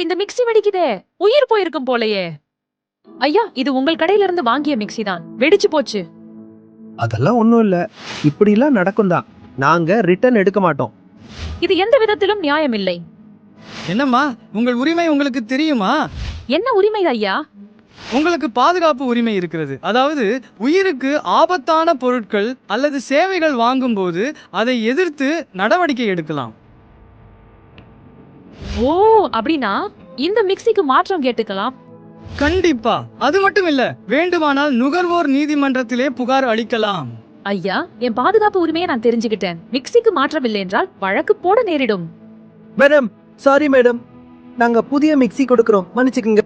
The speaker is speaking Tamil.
இந்த மிக்ஸி வெடிக்குதே, உயிர் போயிருக்கும் போலயே. ஐயா, இது உங்கள் கடையில இருந்து வாங்கிய மிக்ஸி தான், வெடிச்சு போச்சு. அதெல்லாம் ஒண்ணும் இல்ல, இப்படிலாம் நடக்கும் தான். நாங்க ரிட்டர்ன் எடுக்க மாட்டோம். இது எந்த விதத்திலும் நியாயமில்லை. என்னம்மா, உங்கள் உரிமை உங்களுக்கு தெரியுமா? என்ன உரிமை ஐயா? உங்களுக்கு பாதுகாப்பு உரிமை இருக்கிறது. அதாவது உயிருக்கு ஆபத்தான பொருட்கள் அல்லது சேவைகள் வாங்கும்போது அதை எதிர்த்து நடவடிக்கை எடுக்கலாம். ஓ, அப்படின்னா இந்த மிக்ஸிக்கு மாற்றம் கேட்டுக்கலாம். கண்டிப்பா. அது மட்டும் இல்ல, வேண்டுமானால் நுகர்வோர் நீதிமன்றத்திலே புகார் அளிக்கலாம். ஐயா, என் பாதுகாப்பு உரிமையை நான் தெரிஞ்சுக்கிட்டேன். மிக்ஸிக்கு மாற்றமில்லை என்றால் வழக்கு போட நேரிடும். மேடம், சாரி மேடம், நாங்க புதிய மிக்ஸி கொடுக்கறோம், மன்னிச்சுக்குங்க.